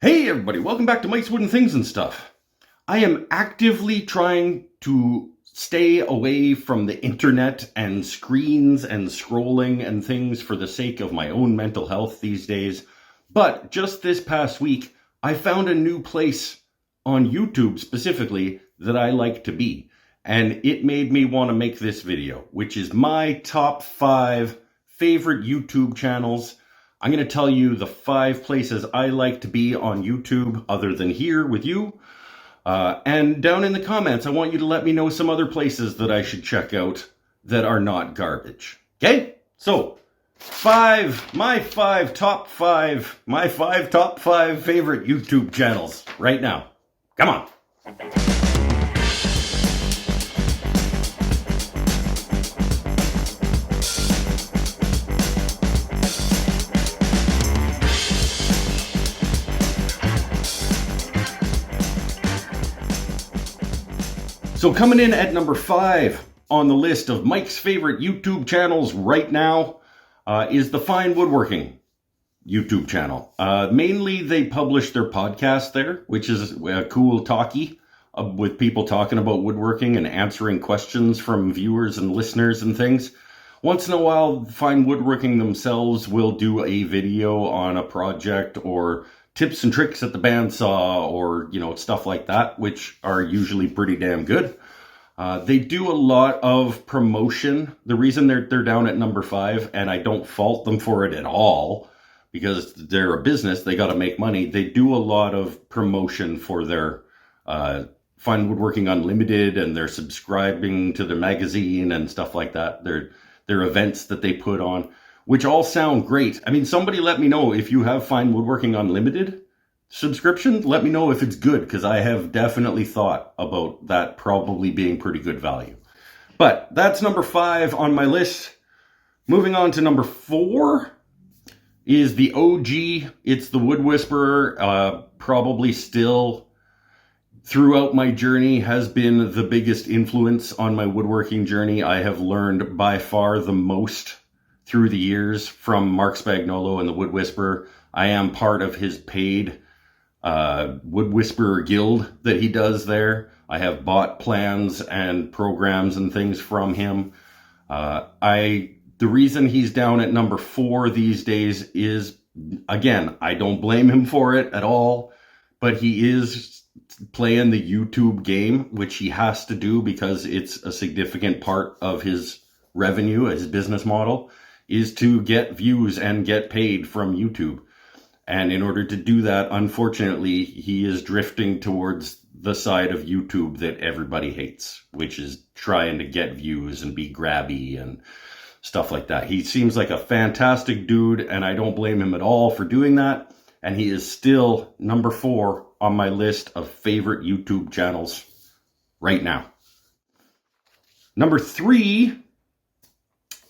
Hey everybody, welcome back to Mike's Wooden Things and Stuff. I am actively trying to stay away from the internet and screens and scrolling and things for the sake of my own mental health these days. But just this past week, I found a new place on YouTube specifically that I like to be. And it made me want to make this video, which is my top 5 favorite YouTube channels. I'm going to tell you the 5 places I like to be on YouTube other than here with you. And down in the comments, I want you to let me know some other places that I should check out that are not garbage. Okay? So, my 5 top 5 favorite YouTube channels right now. Come on. So coming in at number 5 on the list of Mike's favorite YouTube channels right now is the Fine Woodworking YouTube channel. Mainly they publish their podcast there, which is a cool talkie with people talking about woodworking and answering questions from viewers and listeners and things. Once in a while, Fine Woodworking themselves will do a video on a project or tips and tricks at the bandsaw or, stuff like that, which are usually pretty damn good. They do a lot of promotion. The reason they're down at number 5, and I don't fault them for it at all, because they're a business, they got to make money. They do a lot of promotion for their Fine Woodworking Unlimited, and they're subscribing to their magazine and stuff like that. Their events that they put on, which all sound great. I mean, somebody let me know if you have Fine Woodworking Unlimited subscription. Let me know if it's good, because I have definitely thought about that probably being pretty good value. But that's number 5 on my list. Moving on to number 4 is the OG. It's the Wood Whisperer. Probably still throughout my journey has been the biggest influence on my woodworking journey. I have learned by far the most through the years from Mark Spagnolo and the Wood Whisperer. I am part of his paid Wood Whisperer Guild that he does there. I have bought plans and programs and things from him. The reason he's down at number 4 these days is, again, I don't blame him for it at all, but he is playing the YouTube game, which he has to do because it's a significant part of his revenue, his business model, is to get views and get paid from YouTube. And in order to do that, unfortunately, he is drifting towards the side of YouTube that everybody hates, which is trying to get views and be grabby and stuff like that. He seems like a fantastic dude, and I don't blame him at all for doing that. And he is still number 4 on my list of favorite YouTube channels right now. Number 3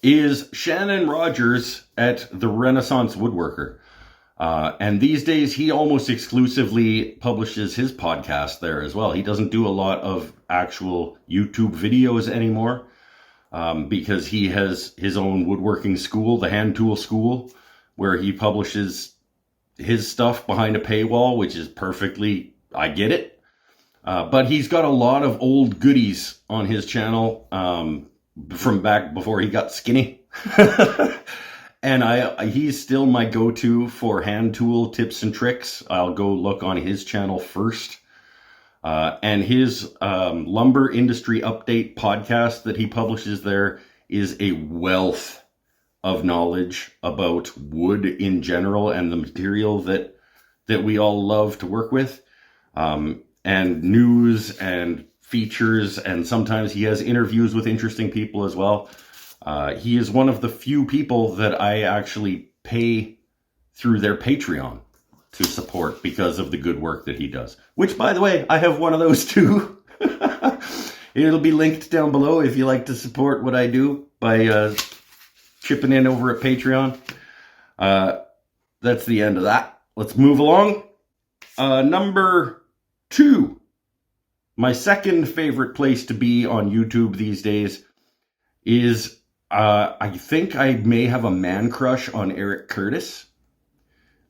is Shannon Rogers at the Renaissance Woodworker. And these days, he almost exclusively publishes his podcast there as well. He doesn't do a lot of actual YouTube videos anymore because he has his own woodworking school, the Hand Tool School, where he publishes his stuff behind a paywall, which is perfectly, I get it. But he's got a lot of old goodies on his channel from back before he got skinny. And he's still my go-to for hand tool tips and tricks. I'll go look on his channel first. And his lumber industry update podcast that he publishes there is a wealth of knowledge about wood in general and the material that we all love to work with. And news and features, and sometimes he has interviews with interesting people as well. He is one of the few people that I actually pay through their Patreon to support because of the good work that he does. Which, by the way, I have one of those too. It'll be linked down below if you like to support what I do by chipping in over at Patreon. That's the end of that. Let's move along. Number 2. My second favorite place to be on YouTube these days is I think I may have a man crush on Eric Curtis.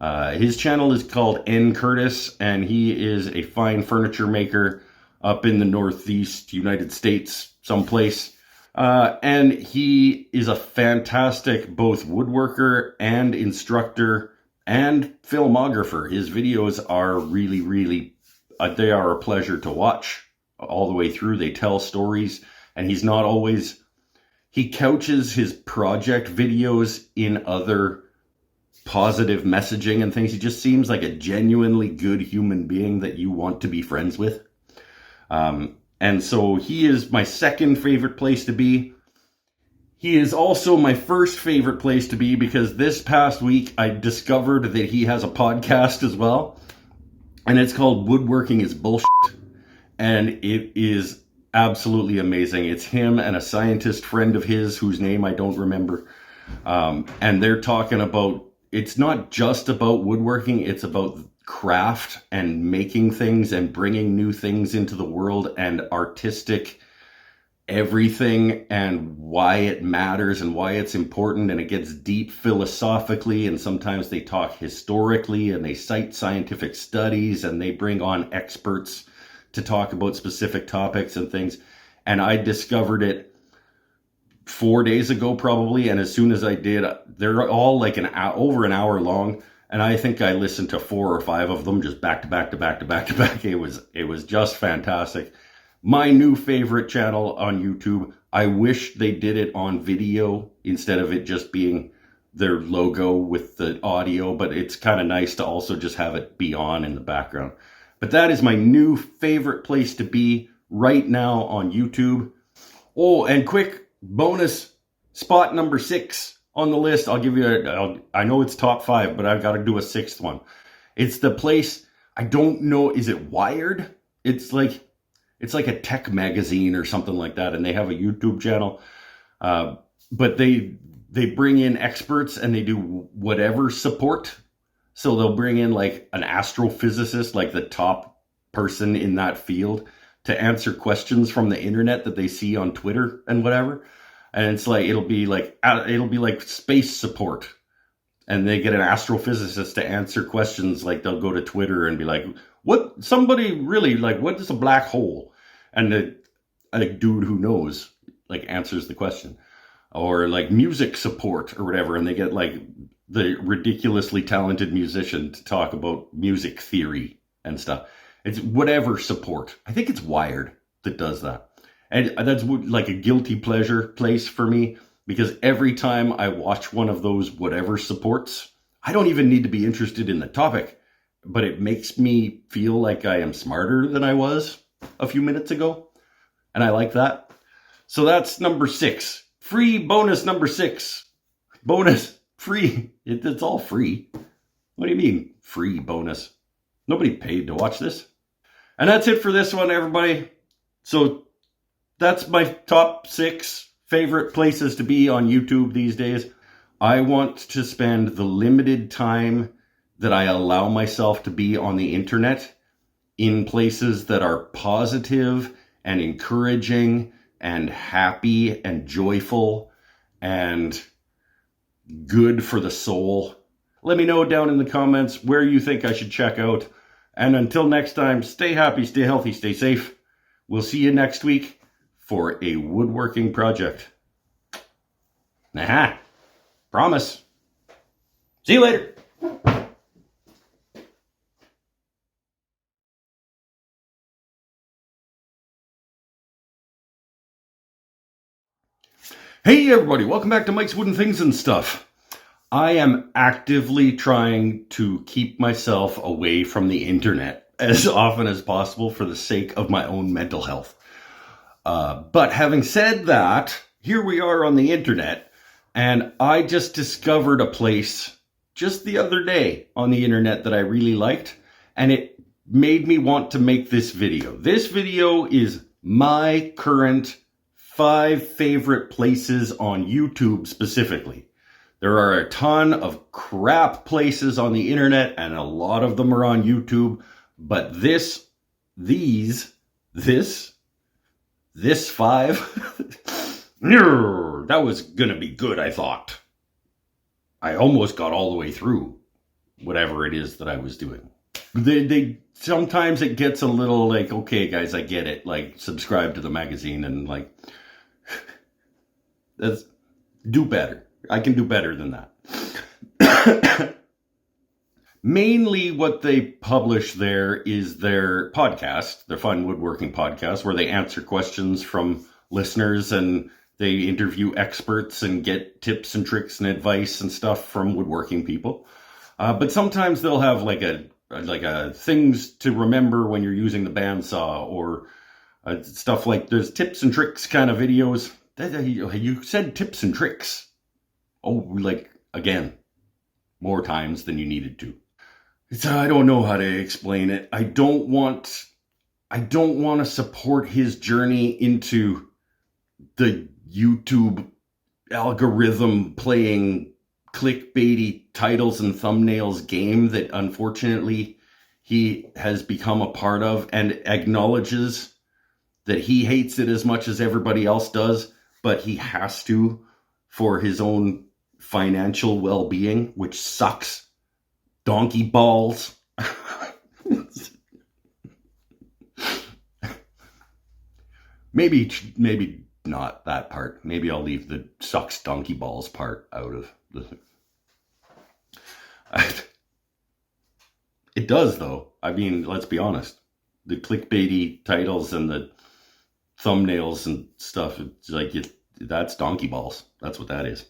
His channel is called N. Curtis, and he is a fine furniture maker up in the Northeast United States, someplace. And he is a fantastic both woodworker and instructor and filmographer. His videos are really, they are a pleasure to watch all the way through. They tell stories, and he's not always, he couches his project videos in other positive messaging and things. He just seems like a genuinely good human being that you want to be friends with. And so he is my second favorite place to be. He is also my first favorite place to be because this past week I discovered that he has a podcast as well. And it's called Woodworking is Bullshit. And it is absolutely amazing. It's him and a scientist friend of his whose name I don't remember. And they're talking about, it's not just about woodworking, it's about craft and making things and bringing new things into the world and artistic everything and why it matters and why it's important. And it gets deep philosophically, and sometimes they talk historically and they cite scientific studies and they bring on experts to talk about specific topics and things. And I discovered it 4 days ago probably, and as soon as I did, they're all like over an hour long, and I think I listened to 4 or 5 of them just back to back to back to back to back. It was just fantastic. My new favorite channel on YouTube. I wish they did it on video instead of it just being their logo with the audio, but it's kind of nice to also just have it be on in the background. But that is my new favorite place to be right now on YouTube. Oh, and quick bonus, spot number 6 on the list. I'll give you I know it's top 5, but I've got to do a 6th one. It's the place, I don't know, is it Wired? It's like a tech magazine or something like that, and they have a YouTube channel. But they bring in experts and they do whatever support. So they'll bring in like an astrophysicist, like the top person in that field, to answer questions from the internet that they see on Twitter and whatever. And it's like, it'll be like space support. And they get an astrophysicist to answer questions. Like they'll go to Twitter and be like, what is a black hole? And a dude who knows, like, answers the question. Or like music support or whatever. And they get like the ridiculously talented musician to talk about music theory and stuff. It's whatever support. I think it's Wired that does that. And that's like a guilty pleasure place for me, because every time I watch one of those whatever supports, I don't even need to be interested in the topic, but it makes me feel like I am smarter than I was a few minutes ago. And I like that. So that's number 6. Free bonus number 6. Bonus, free. It's all free. What do you mean, free bonus? Nobody paid to watch this. And that's it for this one, everybody. So that's my top 6 favorite places to be on YouTube these days. I want to spend the limited time that I allow myself to be on the internet in places that are positive and encouraging and happy and joyful and good for the soul. Let me know down in the comments where you think I should check out. And until next time, stay happy, stay healthy, stay safe. We'll see you next week for a woodworking project. Aha! Promise. See you later. Hey everybody, welcome back to Mike's Wooden Things and Stuff. I am actively trying to keep myself away from the internet as often as possible for the sake of my own mental health. But having said that, here we are on the internet, and I just discovered a place just the other day on the internet that I really liked, and it made me want to make this video. This video is my current 5 favorite places on YouTube specifically. There are a ton of crap places on the internet, and a lot of them are on YouTube, but this 5, that was gonna be good, I thought. I almost got all the way through. whatever it is that I was doing. They sometimes it gets a little like, okay, guys, I get it. Like, subscribe to the magazine and like, do better. I can do better than that. Mainly what they publish there is their podcast, their Fun Woodworking podcast, where they answer questions from listeners and they interview experts and get tips and tricks and advice and stuff from woodworking people. But sometimes they'll have like a things to remember when you're using the bandsaw, or stuff like there's tips and tricks kind of videos. You said tips and tricks. Oh, like, again, more times than you needed to. I don't know how to explain it. I don't want to support his journey into the YouTube algorithm playing clickbaity titles and thumbnails game that unfortunately he has become a part of, and acknowledges that he hates it as much as everybody else does, but he has to for his own financial well-being, which sucks. Donkey balls. Maybe not that part. Maybe I'll leave the sucks donkey balls part out of the... It does, though. I mean, let's be honest. The clickbaity titles and the thumbnails and stuff, it's like, that's donkey balls. That's what that is.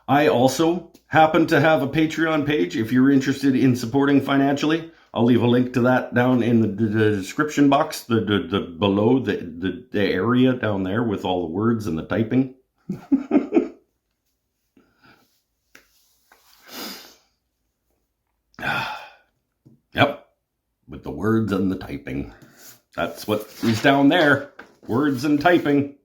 I also happen to have a Patreon page. If you're interested in supporting financially, I'll leave a link to that down in the description box, the below the area down there with all the words and the typing. Yep, with the words and the typing. That's what is down there. Words and typing.